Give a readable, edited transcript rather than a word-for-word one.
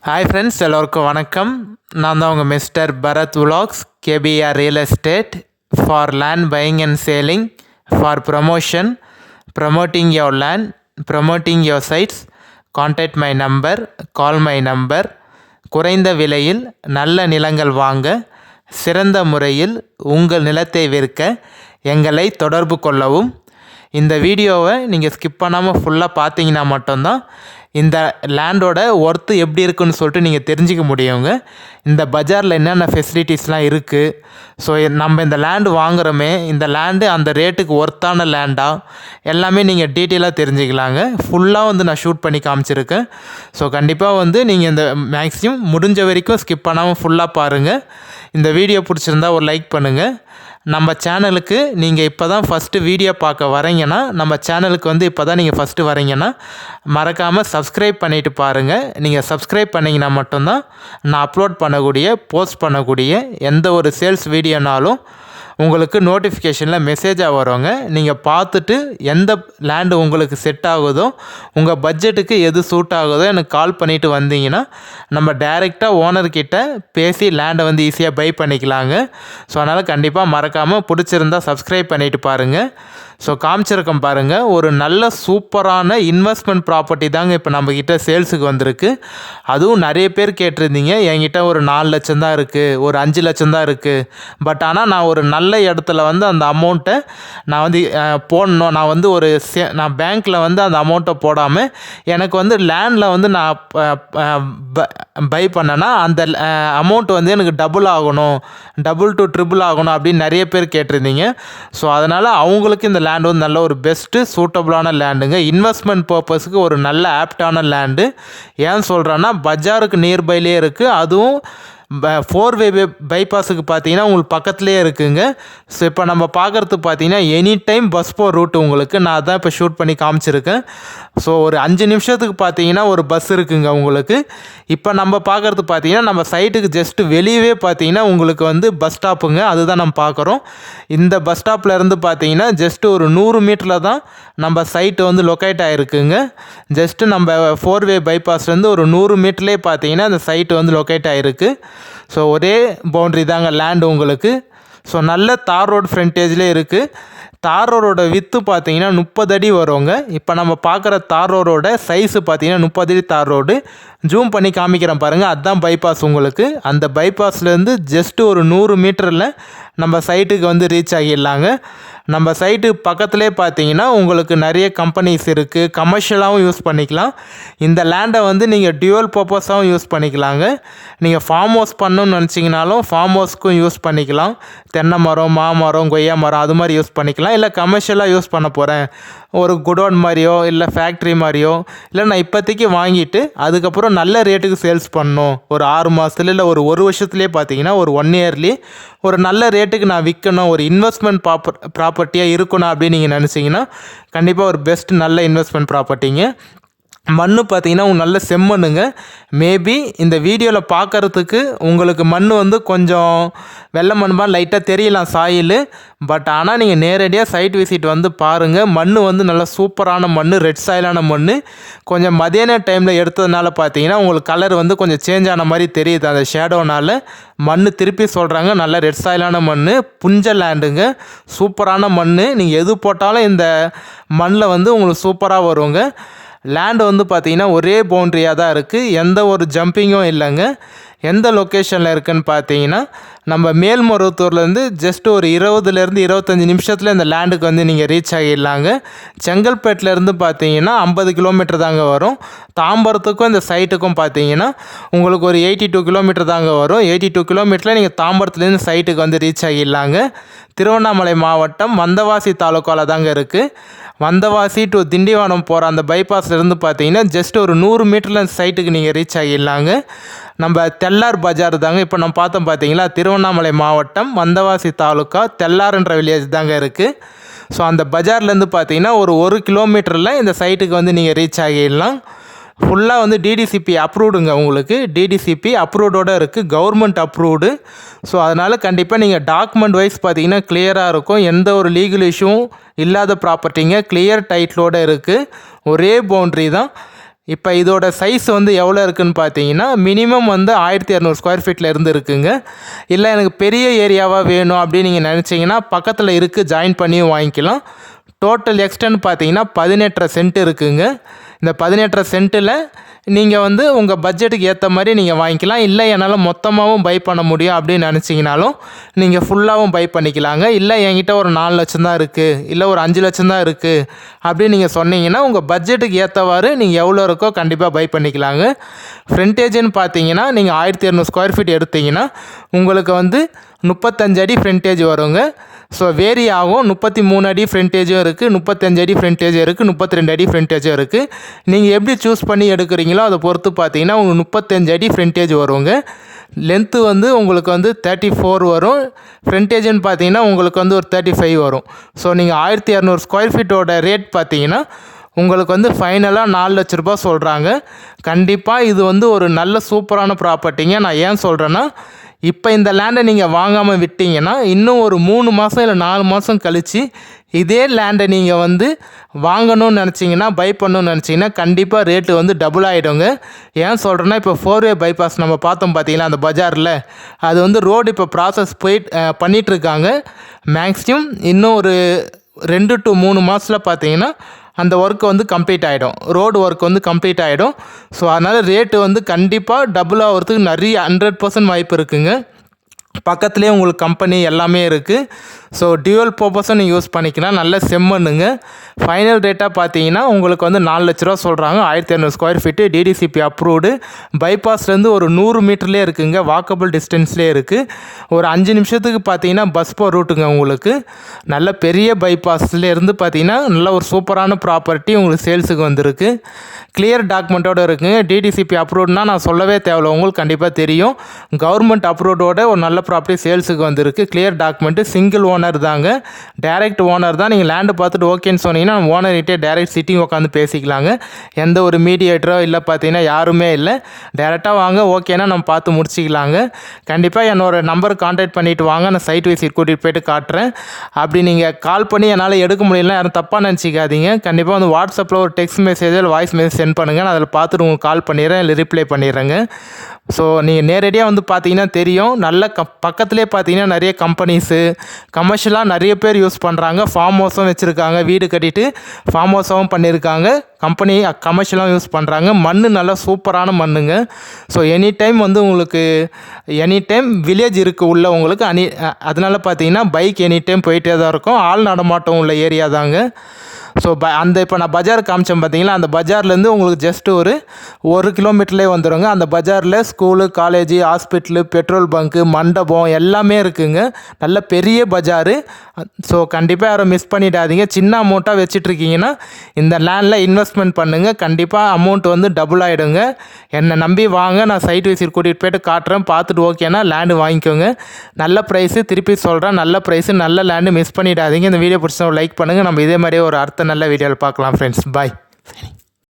Hi friends, எல்லோருக்கும் வணக்கம். நான் தான் உங்கள் மிஸ்டர் பரத் விலாக்ஸ், KPR real estate for land buying and selling, for promotion, promoting your land, promoting your sites. Contact my number, call my number. குறைந்த விலையில் நல்ல நிலங்கள் வாங்க, சிறந்த முறையில் உங்கள் நிலத்தை விற்க எங்களை தொடர்பு கொள்ளவும். இந்த வீடியோவை நீங்கள் ஸ்கிப் பண்ணாமல் ஃபுல்லாக பார்த்தீங்கன்னா மட்டும்தான் இந்த லேண்டோட ஒர்த்து எப்படி இருக்குன்னு சொல்லிட்டு நீங்கள் தெரிஞ்சிக்க முடியுங்க. இந்த பஜாரில் என்னென்ன ஃபெசிலிட்டிஸ்லாம் இருக்குது, ஸோ நம்ம இந்த லேண்டு வாங்குகிறோமே, இந்த லேண்டு அந்த ரேட்டுக்கு ஒர்த்தான லேண்டா, எல்லாமே நீங்கள் டீட்டெயிலாக தெரிஞ்சுக்கலாங்க. ஃபுல்லாக நான் ஷூட் பண்ணி காமிச்சிருக்கேன். ஸோ கண்டிப்பாக நீங்கள் இந்த மேக்ஸிமம் முடிஞ்ச வரைக்கும் ஸ்கிப் பண்ணாமல் ஃபுல்லாக பாருங்கள். இந்த வீடியோ பிடிச்சிருந்தா ஒரு லைக் பண்ணுங்கள். நம்ம சேனலுக்கு நீங்கள் இப்போ தான் ஃபஸ்ட்டு வீடியோ பார்க்க வரீங்கன்னா, நம்ம சேனலுக்கு இப்போ தான் நீங்கள் ஃபஸ்ட்டு வரீங்கன்னா மறக்காமல் சப்ஸ்கிரைப் பண்ணிவிட்டு பாருங்கள். நீங்கள் சப்ஸ்கிரைப் பண்ணிங்கன்னா மட்டும்தான் நான் அப்லோட் பண்ணக்கூடிய, போஸ்ட் பண்ணக்கூடிய எந்த ஒரு சேல்ஸ் வீடியோனாலும் உங்களுக்கு நோட்டிஃபிகேஷனில் மெசேஜாக வருங்க. நீங்கள் பார்த்துட்டு எந்த லேண்டு உங்களுக்கு செட் ஆகுதோ, உங்கள் பட்ஜெட்டுக்கு எது சூட் ஆகுதோ எனக்கு கால் பண்ணிவிட்டு வந்தீங்கன்னா நம்ம டைரெக்டாக ஓனர்கிட்ட பேசி லேண்டை ஈஸியாக பை பண்ணிக்கலாங்க. ஸோ அதனால் கண்டிப்பாக மறக்காமல் பிடிச்சிருந்தால் சப்ஸ்கிரைப் பண்ணிவிட்டு பாருங்கள். ஸோ காமிச்சிருக்கோம் பாருங்கள், ஒரு நல்ல சூப்பரான இன்வெஸ்ட்மெண்ட் ப்ராப்பர்ட்டி தாங்க இப்போ நம்மக்கிட்ட சேல்ஸுக்கு வந்திருக்கு. அதுவும் நிறைய பேர் கேட்டிருந்தீங்க, என்கிட்ட ஒரு 4 லட்சம் தான் இருக்குது, ஒரு 5 லட்சம் தான் இருக்குது, பட் ஆனால் நான் ஒரு நல்ல இடத்துல அந்த அமௌண்ட்டை நான் போடணும், நான் ஒரு நான் பேங்க்கில் அந்த அமௌண்ட்டை போடாமல் எனக்கு லேண்டில் நான் பை பண்ணேன்னா அந்த அமௌண்ட் எனக்கு டபுள் ஆகணும், டபுள் டு ட்ரிபிள் ஆகணும் அப்படின்னு நிறைய பேர் கேட்டிருந்தீங்க. ஸோ அதனால் அவங்களுக்கு இந்த லேண்டு நல்ல ஒரு பெஸ்ட்டு சூட்டபுளான லேண்டுங்க. இன்வெஸ்ட்மெண்ட் பர்பஸுக்கு ஒரு நல்ல ஆப்டான லேண்டு. ஏன் சொல்கிறேன்னா, பஜாருக்கு நியர்பைலே இருக்குது. அதுவும் 4-வே பைபாஸுக்கு பார்த்தீங்கன்னா உங்களுக்கு பக்கத்துலேயே இருக்குங்க. ஸோ இப்போ நம்ம பார்க்குறது பார்த்தீங்கன்னா எனி டைம் பஸ் போகிற ரூட் உங்களுக்கு நான் அதான் இப்போ ஷூட் பண்ணி காமிச்சிருக்கேன். ஸோ ஒரு 5 நிமிஷத்துக்கு பார்த்தீங்கன்னா ஒரு பஸ் இருக்குங்க உங்களுக்கு. இப்போ நம்ம பார்க்குறது பார்த்தீங்கன்னா நம்ம சைட்டுக்கு ஜஸ்ட்டு வெளியவே பார்த்தீங்கன்னா உங்களுக்கு பஸ் ஸ்டாப்புங்க, அதுதான் நம்ம பார்க்குறோம். இந்த பஸ் ஸ்டாப்லேருந்து பார்த்தீங்கன்னா ஜஸ்ட்டு ஒரு 100 மீட்டரில் தான் நம்ம சைட்டு லொக்கேட் ஆகிருக்குங்க. ஜஸ்ட்டு நம்ம 4-வே பைபாஸ்லேருந்து ஒரு 100 மீட்டர்லேயே பார்த்தீங்கன்னா அந்த சைட்டு லொக்கேட் ஆகிருக்கு. ஸோ ஒரே பவுண்ட்ரி தாங்க லேண்டு உங்களுக்கு. ஸோ நல்ல தார் ரோடு ஃப்ரண்டேஜ்லேயே இருக்குது. தார் ரோடோட வித்து பார்த்தீங்கன்னா 30 அடி வருங்க. இப்போ நம்ம பார்க்குற தார் ரோடோட சைஸு பார்த்தீங்கன்னா 30 அடி தார் ரோடு. ஜூம் பண்ணி காமிக்கிறேன் பாருங்கள், அதுதான் பைபாஸ் உங்களுக்கு. அந்த பைபாஸ்லேருந்து ஜஸ்ட்டு ஒரு 100 மீட்டரில் நம்ம சைட்டுக்கு ரீச் ஆகிடலாங்க. நம்ம சைட்டு பக்கத்துலேயே பார்த்தீங்கன்னா உங்களுக்கு நிறைய கம்பெனிஸ் இருக்குது, கமர்ஷியலாகவும் யூஸ் பண்ணிக்கலாம். இந்த லேண்டை நீங்கள் டியூவல் பர்பஸாகவும் யூஸ் பண்ணிக்கலாங்க. நீங்கள் ஃபார்ம் ஹவுஸ் பண்ணணும்னு நினச்சிங்கனாலும் ஃபார்ம் ஹவுஸ்க்கும் யூஸ் பண்ணிக்கலாம். தென்னை மரம், மாமரம், கொய்யா மரம் அது மாதிரி யூஸ் பண்ணிக்கலாம். இல்லை கமர்ஷியலாக யூஸ் பண்ண போகிறேன், ஒரு குடோன் மாதிரியோ இல்லை ஃபேக்ட்ரி மாதிரியோ, இல்லை நான் இப்போதைக்கு வாங்கிட்டு அதுக்கப்புறம் நல்ல ரேட்டுக்கு சேல்ஸ் பண்ணணும், ஒரு 6 மாதத்துல இல்லை ஒரு வருஷத்துலேயே பார்த்தீங்கன்னா ஒரு 1 இயர்லி ஒரு நல்ல ரேட்டுக்கு நான் விற்கணும், ஒரு இன்வெஸ்ட்மெண்ட் ப்ராப்பர்ட்டியாக இருக்கணும் அப்படின்னு நீங்கள் நினச்சிங்கன்னா கண்டிப்பாக ஒரு பெஸ்ட் நல்ல இன்வெஸ்ட்மெண்ட் ப்ராப்பர்ட்டிங்க. மண் பார்த்தீங்கன்னா நல்ல செம்மண்ணுங்க. மேபி இந்த வீடியோவில் பார்க்குறதுக்கு உங்களுக்கு மண் கொஞ்சம் வெள்ளை மண் மாதிரி லைட்டாக தெரியலாம் சாயில், பட் ஆனால் நீங்கள் நேரடியாக சைட் விசிட் பாருங்கள். மண் நல்ல சூப்பரான மண், ரெட் சாயிலான மண். கொஞ்சம் மதியான டைமில் எடுத்ததுனால பார்த்தீங்கன்னா உங்களுக்கு கலர் கொஞ்சம் சேஞ்ச் ஆன மாதிரி தெரியுது அந்த ஷேடோனால். மண் திருப்பி சொல்கிறாங்க நல்ல ரெட் சாயிலான மண், புஞ்ச லேண்டுங்க, சூப்பரான மண். நீங்கள் எது போட்டாலும் இந்த மண்ணில் உங்களுக்கு சூப்பராக வருங்க. லேண்டு பார்த்தீங்கன்னா ஒரே பவுண்ட்ரியாக தான் இருக்குது, எந்த ஒரு ஜம்பிங்கும் இல்லைங்க. எந்த லொக்கேஷனில் இருக்குதுன்னு பார்த்தீங்கன்னா நம்ம மேல்மருவத்தூர்லேருந்து ஜஸ்ட் ஒரு 20லேருந்து 25 நிமிஷத்தில் இந்த லேண்டுக்கு நீங்கள் ரீச் ஆகிடலாங்க. செங்கல்பேட்டிலேருந்து பார்த்தீங்கன்னா 50 கிலோமீட்டர் தாங்க வரும். தாம்பரத்துக்கும் இந்த சைட்டுக்கும் பார்த்தீங்கன்னா உங்களுக்கு ஒரு 82 கிலோமீட்டர் தாங்க வரும். 82 கிலோமீட்டரில் நீங்கள் தாம்பரத்துலேருந்து சைட்டுக்கு ரீச் ஆகிடலாங்க. திருவண்ணாமலை மாவட்டம் வந்தவாசி தாலுக்காவில் தாங்க இருக்குது. வந்தவாசி டு திண்டிவனம் போகிற அந்த பைபாஸ்லேருந்து பார்த்தீங்கன்னா ஜஸ்ட் ஒரு 100 மீட்டரில் சைட்டுக்கு நீங்கள் ரீச் ஆகிடலாங்க. நம்ம தெல்லார் பஜார் தாங்க இப்போ நம்ம பார்த்தோம் பார்த்தீங்களா, திருவண்ணாமலை மாவட்டம் வந்தவாசி தாலுக்கா தெல்லார்ன்ற வில்லேஜ் தாங்க இருக்குது. ஸோ அந்த பஜார்லேருந்து பார்த்தீங்கன்னா ஒரு 1 கிலோமீட்டரில் இந்த சைட்டுக்கு நீங்கள் ரீச் ஆகிடலாம். ஃபுல்லாக டிடிசிபி அப்ரூவ்டுங்க உங்களுக்கு. டிடிசிபி அப்ரூவ்டோடு இருக்குது, கவர்மெண்ட் அப்ரூவ்டு. ஸோ அதனால் கண்டிப்பாக நீங்கள் டாக்குமெண்ட் வைஸ் பார்த்தீங்கன்னா கிளியராக இருக்கும். எந்த ஒரு லீகல் இஷ்யூவும் இல்லாத ப்ராப்பர்ட்டிங்க, கிளியர் டைட்டிலோடு இருக்குது. ஒரே பவுண்ட்ரி தான். இப்போ இதோட சைஸ் வந்து எவ்வளோ இருக்குதுன்னு பார்த்தீங்கன்னா மினிமம் வந்து 1200 ஸ்கொயர் ஃபீட்டில் இருந்து இருக்குங்க. இல்லை எனக்கு பெரிய ஏரியாவாக வேணும் அப்படின்னு நீங்கள் நினச்சிங்கன்னா பக்கத்தில் இருக்குது, ஜாயின் பண்ணியும் வாங்கிக்கலாம். டோட்டல் எக்ஸ்டென்ட் பார்த்தீங்கன்னா 18.5 சென்ட் இருக்குங்க. இந்த 18.5 சென்ட்டில் நீங்கள் வந்து உங்கள் பட்ஜெட்டுக்கு ஏற்ற மாதிரி நீங்கள் வாங்கிக்கலாம். இல்லை என்னால் மொத்தமாகவும் பை பண்ண முடியும் அப்படின்னு நினச்சிங்கனாலும் நீங்கள் ஃபுல்லாகவும் பை பண்ணிக்கலாங்க. இல்லை என்கிட்ட ஒரு 4 லட்சம் தான் இருக்குது, இல்லை ஒரு 5 லட்சம் தான் இருக்குது அப்படின்னு நீங்கள் சொன்னீங்கன்னா உங்கள் பட்ஜெட்டுக்கு ஏற்றவாறு நீங்கள் எவ்வளோ இருக்கோ கண்டிப்பாக பை பண்ணிக்கலாங்க. ஃப்ரண்டேஜ்னு பார்த்தீங்கன்னா நீங்கள் 1200 ஸ்கொயர் ஃபீட் எடுத்தீங்கன்னா உங்களுக்கு வந்து 35 அடி ஃப்ரண்டேஜ் வருங்க. ஸோ வேரி ஆகும். 33 அடி ஃப்ரண்டேஜும் இருக்குது, 35 அடி ஃப்ரண்டேஜும் இருக்குது, 32 அடி ஃப்ரண்டேஜும் இருக்குது. நீங்கள் எப்படி சூஸ் பண்ணி எடுக்கிறீங்களோ அதை பொறுத்து பார்த்தீங்கன்னா உங்களுக்கு 35 அடி ஃப்ரண்டேஜ் வருங்க. லென்த்து வந்து உங்களுக்கு வந்து 34 வரும். ஃப்ரண்டேஜ்னு பார்த்தீங்கன்னா உங்களுக்கு வந்து ஒரு 35 வரும். ஸோ நீங்கள் 1200 ஸ்கொயர் ஃபீட்டோட ரேட் பார்த்தீங்கன்னா உங்களுக்கு வந்து ஃபைனலாக 4 லட்ச ரூபா சொல்கிறாங்க. கண்டிப்பாக இது வந்து ஒரு நல்ல சூப்பரான ப்ராப்பர்ட்டிங்க. நான் ஏன் சொல்கிறேன்னா இப்போ இந்த லேண்டை நீங்கள் வாங்காமல் விட்டீங்கன்னா இன்னும் ஒரு 3 மாதம் இல்லை 4 மாதம் கழித்து இதே லேண்டை நீங்கள் வந்து வாங்கணும்னு நினச்சிங்கன்னா, பை பண்ணணும்னு நினச்சிங்கன்னா கண்டிப்பாக ரேட்டு வந்து டபுள் ஆகிடுங்க. ஏன் சொல்கிறேன்னா இப்போ 4-வே பைபாஸ் நம்ம பார்த்தோம் பார்த்தீங்களா அந்த பஜாரில், அது வந்து ரோடு இப்போ ப்ராசஸ் பண்ணிகிட்ருக்காங்க. மேக்ஸிமம் இன்னும் ஒரு 2 to 3 மாதத்தில் பார்த்தீங்கன்னா அந்த ஒர்க் வந்து கம்ப்ளீட் ஆகிடும், ரோடு ஒர்க் வந்து கம்ப்ளீட் ஆகிடும். ஸோ அதனால் ரேட்டு வந்து கண்டிப்பாக டபுள் ஆகிறதுக்கு நிறைய 100% வாய்ப்பு இருக்குங்க. பக்கத்துலேயே உங்களுக்கு கம்பெனி எல்லாமே இருக்குது. ஸோ டியூவல் பர்பஸும் நீங்கள் யூஸ் பண்ணிக்கலாம். நல்ல செம்மண்ணுங்க. ஃபைனல் ரேட்டாக பார்த்தீங்கன்னா உங்களுக்கு வந்து 4 லட்ச ரூபா சொல்கிறாங்க. 1200 ஸ்கொயர் ஃபீட்டு, டிடிசிபி அப்ரூவ்டு, பைபாஸ்லேருந்து ஒரு 100 மீட்டர்லேயே இருக்குங்க, வாக்கபிள் டிஸ்டன்ஸ்லேயே இருக்குது. ஒரு 5 நிமிஷத்துக்கு பார்த்தீங்கன்னா பஸ் போகிற ரூட்டுங்க உங்களுக்கு. நல்ல பெரிய பைபாஸ்லேருந்து பார்த்தீங்கன்னா நல்ல ஒரு சூப்பரான ப்ராப்பர்ட்டி உங்களுக்கு சேல்ஸுக்கு வந்திருக்கு. கிளியர் டாக்குமெண்ட்டோடு இருக்குங்க. டிடிசிபி அப்ரூவ்டுனா நான் சொல்லவே தேவையில்ல, உங்களுக்கு கண்டிப்பாக தெரியும். கவர்மெண்ட் அப்ரூவ்டோட ஒரு நல்ல ப்ராப்பர்ட்டி சேல்ஸுக்கு வந்திருக்கு. கிளியர் டாக்குமெண்ட்டு, சிங்கிள் ஓனர் தாங்க, டைரக்ட் ஓனர் தான். நீங்கள் லேண்டு பார்த்துட்டு ஓகேன்னு சொன்னீங்கன்னா நம்ம ஓனர்கிட்டே டைரக்ட் சிட்டிங் உட்காந்து பேசிக்கலாங்க. எந்த ஒரு மீடியேட்டரோ இல்லை பார்த்தீங்கன்னா யாருமே இல்லை. டைரெக்டாக வாங்க, ஓகேனா நம்ம பார்த்து முடிச்சிக்கலாங்க. கண்டிப்பாக என்னோட நம்பர் கான்டாக்ட் பண்ணிவிட்டு வாங்க, நான் சைட் விசிட் கூட்டிகிட்டு போய்ட்டு காட்டுறேன். அப்படி நீங்கள் கால் பண்ணி என்னால் எடுக்க முடியலன்னா யாரும் தப்பாக நினச்சிக்காதீங்க. கண்டிப்பாக வந்து வாட்ஸ்அப்பில் ஒரு டெக்ஸ்ட் மெசேஜ் இல்லை வாய்ஸ் மெசேஜ் சென்ட் பண்ணுங்கள். நான் அதில் பார்த்துட்டு உங்களுக்கு கால் பண்ணிடுறேன், இல்லை ரிப்ளை பண்ணிடுறேங்க. ஸோ நீங்கள் நேரடியாக வந்து பார்த்தீங்கன்னா தெரியும். நல்ல பக்கத்துலேயே பார்த்தீங்கன்னா நிறைய கம்பெனிஸு, கமர்ஷியலாக நிறைய பேர் யூஸ் பண்ணுறாங்க. ஃபார்ம் ஹவுஸும் வச்சுருக்காங்க, வீடு கட்டிட்டு ஃபார்ம் ஹவுஸாகவும் பண்ணியிருக்காங்க. கம்பெனி கமர்ஷியலாகவும் யூஸ் பண்ணுறாங்க. மண் நல்லா சூப்பரான மண்ணுங்க. ஸோ எனி டைம் வந்து உங்களுக்கு எனி டைம் வில்லேஜ் இருக்குது உள்ள உங்களுக்கு. அதனால் பார்த்தீங்கன்னா பைக் எனி டைம் போயிட்டே தான் இருக்கும். ஆள் நடமாட்டம் உள்ள ஏரியா தாங்க. ஸோ அந்த இப்போ நான் பஜார் காமிச்சேன் பார்த்தீங்களா, அந்த பஜார்லேருந்து உங்களுக்கு ஜஸ்ட் ஒரு 1 கிலோமீட்டர்லேயே வந்துடுங்க. அந்த பஜாரில் school, college, hospital, petrol bunk, மண்டபம் எல்லாமே இருக்குங்க. நல்ல பெரிய பஜாரு. ஸோ கண்டிப்பாக யாரும் மிஸ் பண்ணிடாதீங்க. சின்ன அமௌண்ட்டாக வச்சிட்ருக்கீங்கன்னா இந்த லேண்டில் இன்வெஸ்ட்மெண்ட் பண்ணுங்கள். கண்டிப்பாக அமௌண்ட் வந்து டபுள் ஆகிடுங்க. என்னை நம்பி வாங்க, நான் சைட் விசிட் கூட்டிகிட்டு போய்ட்டு காட்டுறேன். பார்த்துட்டு ஓகேனா லேண்டு வாங்கிக்கோங்க. நல்ல ப்ரைஸு, திருப்பி சொல்கிறேன், நல்ல ப்ரைஸு, நல்ல லேண்டு, மிஸ் பண்ணிடாதீங்க. இந்த வீடியோ பிடிச்சா லைக் பண்ணுங்கள். நம்ம இதே மாதிரியே ஒரு நல்ல வீடியோவில் பார்க்கலாம் ஃப்ரெண்ட்ஸ். பாய்.